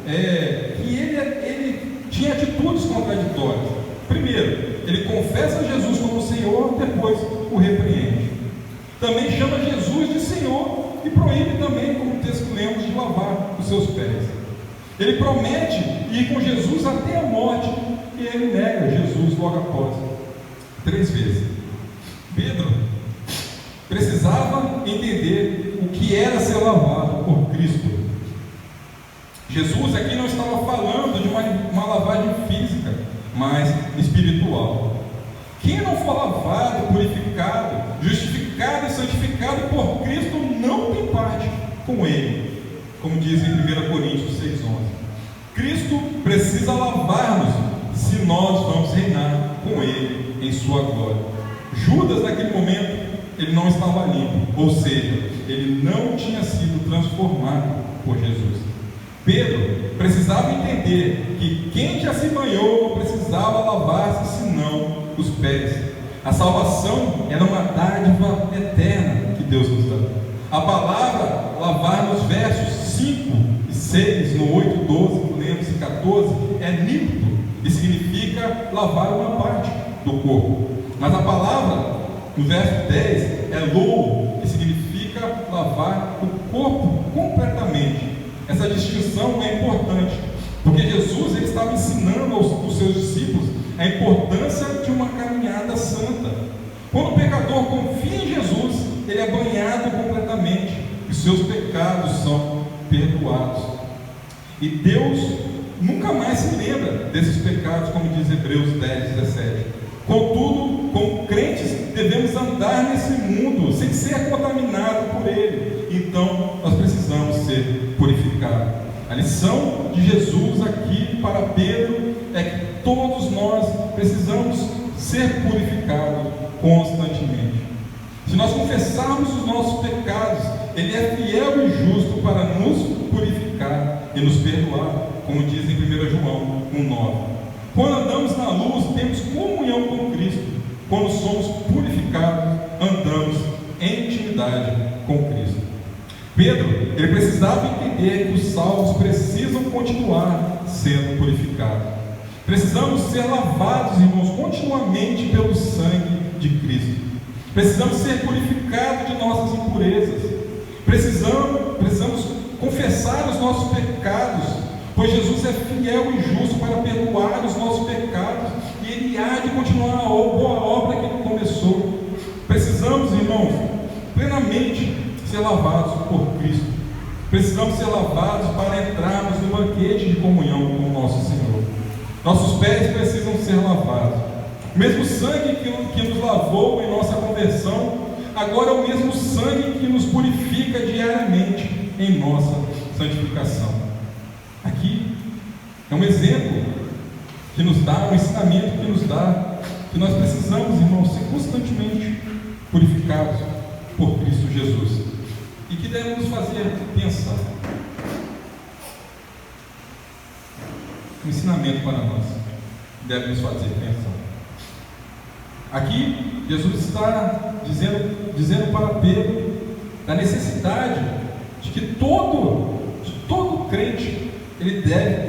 que ele tinha atitudes contraditórias. Primeiro, ele confessa Jesus como Senhor, depois o repreende. Também chama Jesus de Senhor e proíbe também, como o texto que lemos, de lavar os seus pés. Ele promete ir com Jesus até a morte, e ele nega Jesus logo após, 3 vezes. Pedro precisava entender o que era ser lavado por Cristo. Jesus aqui não estava falando de uma lavagem física, mas espiritual. Quem não for lavado, purificado, justificado e santificado por Cristo não tem parte com Ele, como diz em 1 Coríntios 6,11. Cristo precisa lavar-nos se nós vamos reinar com Ele em sua glória. Judas, naquele momento, ele não estava limpo, ou seja, ele não tinha sido transformado por Jesus. Pedro precisava entender que quem já se banhou não precisava lavar-se senão os pés. A salvação era uma dádiva eterna que Deus nos dá. A palavra lavar nos versos 5 e 6, no 8, 12, que lemos, e 14, é nítido e significa lavar uma parte do corpo. Mas a palavra no verso 10 é lou, que significa lavar o corpo completamente. Essa distinção é importante, porque Jesus ele estava ensinando aos seus discípulos a importância de uma caminhada santa. Quando o pecador confia em Jesus, ele é banhado completamente e seus pecados são perdoados. E Deus nunca mais se lembra desses pecados, como diz Hebreus 10:17. Contudo, como crentes, devemos andar nesse mundo sem ser contaminados por ele. Então, nós precisamos ser purificados. A lição de Jesus aqui para Pedro é que todos nós precisamos ser purificados constantemente. Se nós confessarmos os nossos pecados, Ele é fiel e justo para nos purificar e nos perdoar, como diz em 1 João 1,9. Quando andamos na luz, temos comunhão com Cristo. Quando somos purificados, andamos em intimidade com Cristo. Pedro, ele precisava entender que os salvos precisam continuar sendo purificados. Precisamos ser lavados, irmãos, continuamente pelo sangue de Cristo. Precisamos ser purificados de nossas impurezas. Precisamos confessar os nossos pecados, pois Jesus é fiel e justo para perdoar os nossos pecados, e Ele há de continuar a boa obra que Ele começou. Precisamos, irmãos, plenamente ser lavados por Cristo. Precisamos ser lavados para entrarmos no banquete de comunhão com o nosso Senhor. Nossos pés precisam ser lavados. O mesmo sangue que nos lavou em nossa conversão, agora é o mesmo sangue que nos purifica diariamente em nossa santificação. Aqui é um exemplo que nos dá, um ensinamento que nos dá, que nós precisamos, irmãos, ser constantemente purificados por Cristo Jesus, e que deve nos fazer pensar. Um ensinamento para nós, deve nos fazer pensar. Aqui, Jesus está dizendo para Pedro da necessidade de que todo crente ele deve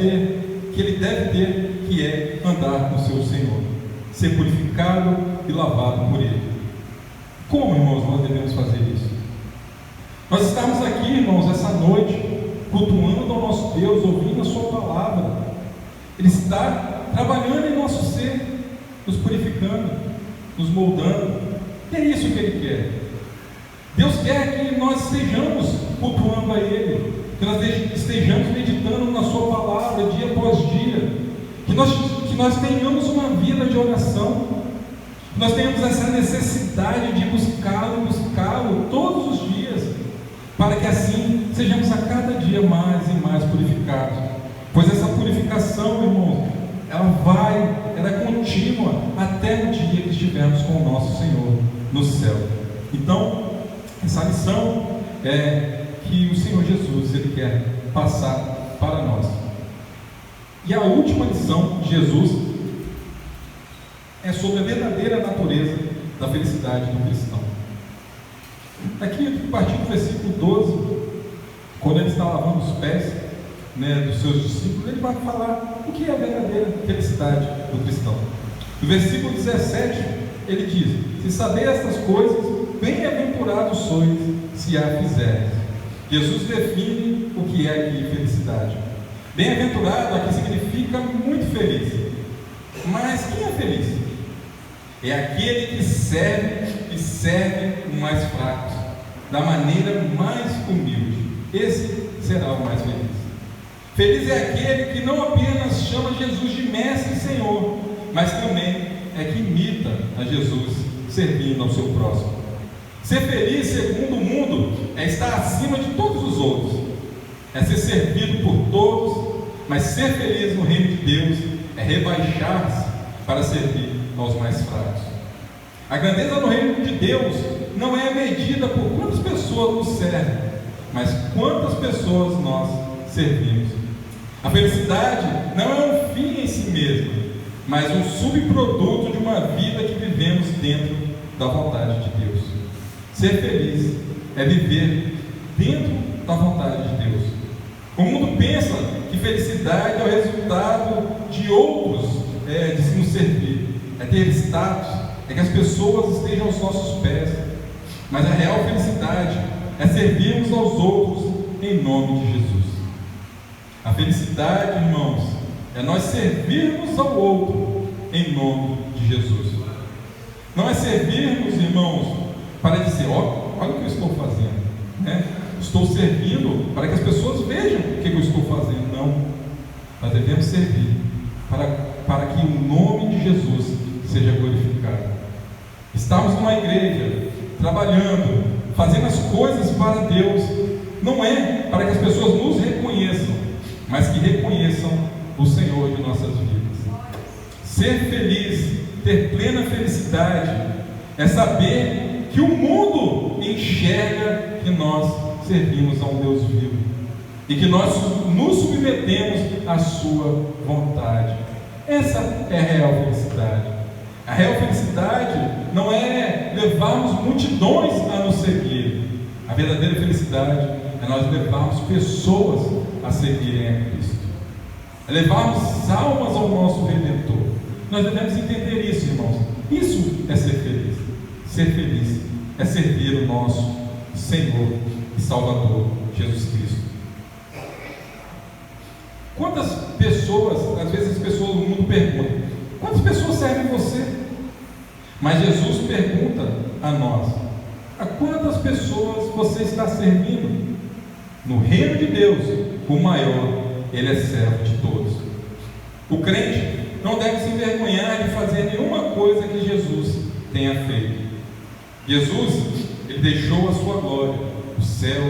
ter, que é andar com o seu Senhor, ser purificado e lavado por Ele. Como, irmãos, nós devemos fazer isso? Nós estamos aqui, irmãos, essa noite, cultuando ao nosso Deus, ouvindo a Sua palavra. Ele está trabalhando em nosso ser, nos purificando, nos moldando. É isso que Ele quer. Deus quer que nós estejamos cultuando a Ele, que nós estejamos meditando na Sua palavra dia após dia, que nós tenhamos uma vida de oração, que nós tenhamos essa necessidade de buscá-lo todos os dias, para que assim sejamos a cada dia mais e mais purificados. Pois essa purificação, irmãos, ela é contínua até o dia que estivermos com o nosso Senhor. no céu. Então, essa lição é que o Senhor Jesus, Ele quer passar para nós. E a última lição de Jesus é sobre a verdadeira natureza da felicidade do cristão. Aqui, a partir do versículo 12, quando ele está lavando os pés, dos seus discípulos, ele vai falar o que é a verdadeira felicidade do cristão. No versículo 17, ele diz: se saber estas coisas, bem-aventurados sois se a fizerem. Jesus define o que é aqui felicidade. Bem-aventurado aqui significa muito feliz. Mas quem é feliz? É aquele que serve os mais fracos, da maneira mais humilde. Esse será o mais feliz. Feliz é aquele que não apenas chama Jesus de Mestre e Senhor, mas também é que imita a Jesus, servindo ao seu próximo. Ser feliz, segundo o mundo, é estar acima de todos os outros, é ser servido por todos, mas ser feliz no reino de Deus é rebaixar-se para servir aos mais fracos. A grandeza no reino de Deus não é medida por quantas pessoas nos servem, mas quantas pessoas nós servimos. A felicidade não é um fim em si mesmo, mas um subproduto de uma vida que vivemos dentro da vontade de Deus. Ser feliz é viver dentro da vontade de Deus. O mundo pensa que felicidade é o resultado de outros, de se nos servir, é ter status, é que as pessoas estejam aos nossos pés. Mas a real felicidade é servirmos aos outros em nome de Jesus. A felicidade, irmãos, é nós servirmos ao outro em nome de Jesus. Não é servirmos, irmãos, para dizer: olha o que eu estou fazendo, estou servindo para que as pessoas vejam o que eu estou fazendo. Não, nós devemos servir para que o nome de Jesus seja glorificado. Estamos numa igreja, trabalhando, fazendo as coisas para Deus, não é para que as pessoas nos reconheçam, mas que reconheçam o Senhor de nossas vidas. Ser feliz, ter plena felicidade, é saber que o mundo enxerga que nós servimos a um Deus vivo e que nós nos submetemos à sua vontade. Essa é a real felicidade. A real felicidade não é levarmos multidões a nos seguir. A verdadeira felicidade é nós levarmos pessoas a seguirem a Cristo, é levarmos almas ao nosso Redentor. Nós devemos entender isso, irmãos. Isso é ser feliz. Ser feliz é servir o nosso Senhor e Salvador, Jesus Cristo. Quantas pessoas, às vezes as pessoas do mundo perguntam: quantas pessoas servem você? Mas Jesus pergunta a nós: a quantas pessoas você está servindo? No reino de Deus, o maior, ele é servo de todos. O crente não deve se envergonhar de fazer nenhuma coisa que Jesus tenha feito. Jesus, ele deixou a sua glória, o céu,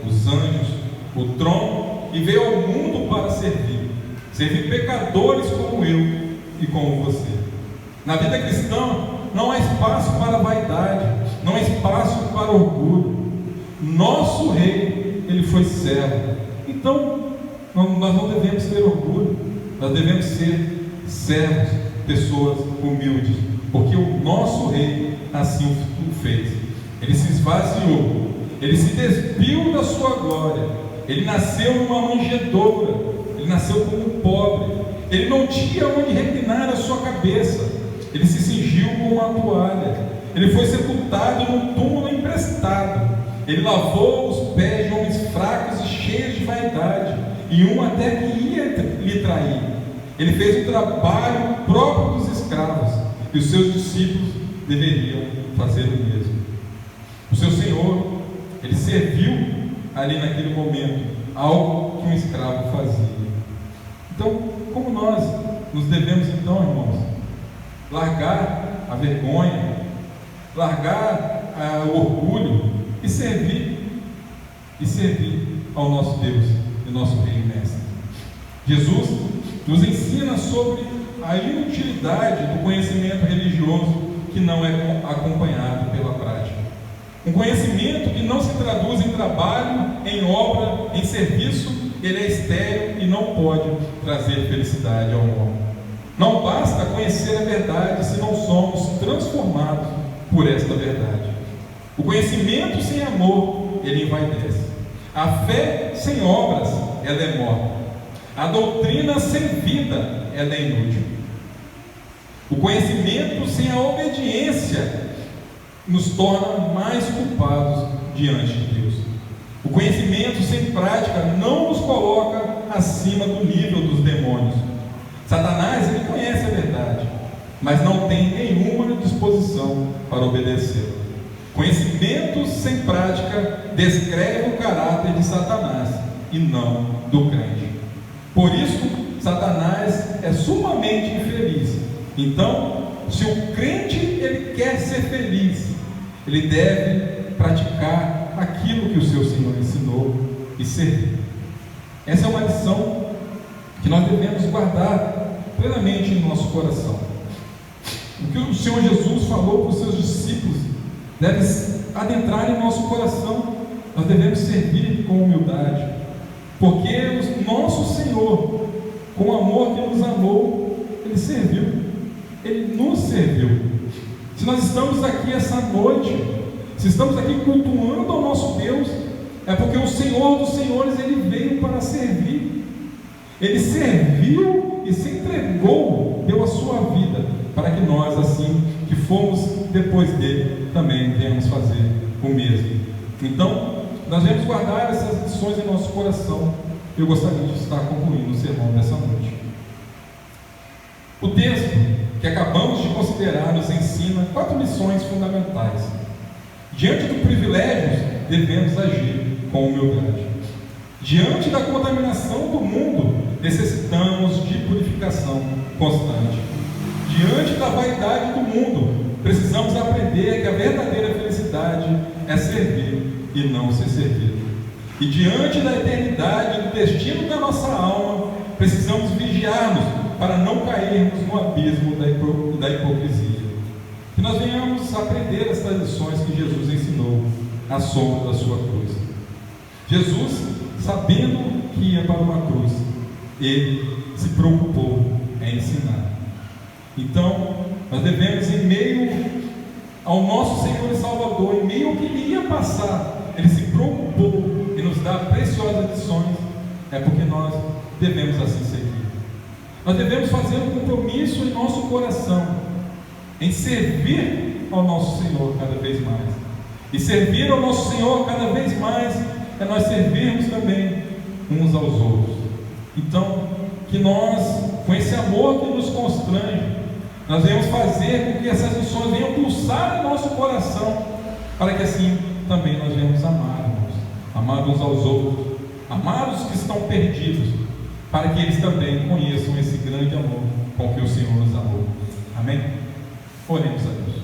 os anjos, o trono, e veio ao mundo para servir pecadores como eu e como você. Na vida cristã não há espaço para vaidade, não há espaço para orgulho. Nosso rei, ele foi servo. Então nós não devemos ter orgulho, nós devemos ser servos, pessoas humildes, porque o nosso rei assim o fez. Ele se esvaziou, ele se despiu da sua glória, ele nasceu numa manjedoura, ele nasceu como pobre, ele não tinha onde reclinar a sua cabeça, ele se cingiu com uma toalha, ele foi sepultado num túmulo emprestado, ele lavou os pés de homens fracos e cheios de vaidade, e um até que ia lhe trair. Ele fez o trabalho próprio dos escravos, e os seus discípulos deveriam fazer o mesmo. O seu Senhor, ele serviu ali naquele momento algo que um escravo fazia. Então, como nós nos devemos então, irmãos, largar a vergonha, largar o orgulho e servir ao nosso Deus e nosso Rei e Mestre. Jesus nos ensina sobre a inutilidade do conhecimento religioso que não é acompanhado pela prática. Um conhecimento que não se traduz em trabalho, em obra, em serviço, ele é estéril e não pode trazer felicidade ao homem. Não basta conhecer a verdade se não somos transformados por esta verdade. O conhecimento sem amor, ele envaidece. A fé sem obras, ela é morta. A doutrina sem vida, ela é inútil. O conhecimento sem a obediência nos torna mais culpados diante de Deus. O conhecimento sem prática não nos coloca acima do nível dos demônios. Satanás, ele conhece a verdade, mas não tem nenhuma disposição para obedecê-la. Conhecimento sem prática descreve o caráter de Satanás e não do crente. Por isso, Satanás é sumamente infeliz. Então, se o crente ele quer ser feliz, ele deve praticar aquilo que o seu Senhor ensinou e servir. Essa é uma lição que nós devemos guardar plenamente em nosso coração. O que o Senhor Jesus falou para os seus discípulos deve adentrar em nosso coração. Nós devemos servir com humildade, porque o nosso Senhor, com o amor que nos amou, Ele serviu, Ele nos serviu. Se nós estamos aqui essa noite, se estamos aqui cultuando ao nosso Deus, é porque o Senhor dos Senhores, Ele veio para servir. Ele serviu e se entregou, deu a sua vida, para que nós, assim que fomos depois dele, também devemos fazer o mesmo. Então, nós devemos guardar essas lições em nosso coração. Eu gostaria de estar concluindo o sermão dessa noite. O texto que acabamos de considerar nos ensina 4 lições fundamentais. Diante do privilégio, devemos agir com humildade. Diante da contaminação do mundo, necessitamos de purificação constante. Diante da vaidade do mundo, precisamos aprender que a verdadeira felicidade é servir e não ser servido. E diante da eternidade, do destino da nossa alma, precisamos vigiar-nos para não cairmos no abismo da hipocrisia. Que nós venhamos aprender estas lições que Jesus ensinou à sombra da sua cruz. Jesus, sabendo que ia para uma cruz, ele se preocupou em ensinar. Então, nós devemos, em meio ao nosso Senhor e Salvador, em meio ao que ele ia passar, ele se preocupou em nos dar preciosas lições. É porque nós devemos assim seguir. Nós devemos fazer um compromisso em nosso coração em servir ao nosso Senhor cada vez mais. E servir ao nosso Senhor cada vez mais é nós servirmos também uns aos outros. Então, que nós, com esse amor que nos constrange, nós devemos fazer com que essas lições venham pulsar em nosso coração, para que assim também nós venhamos amar uns aos outros, amar os que estão perdidos, para que eles também conheçam esse grande amor com que o Senhor nos amou. Amém? Oremos a Deus.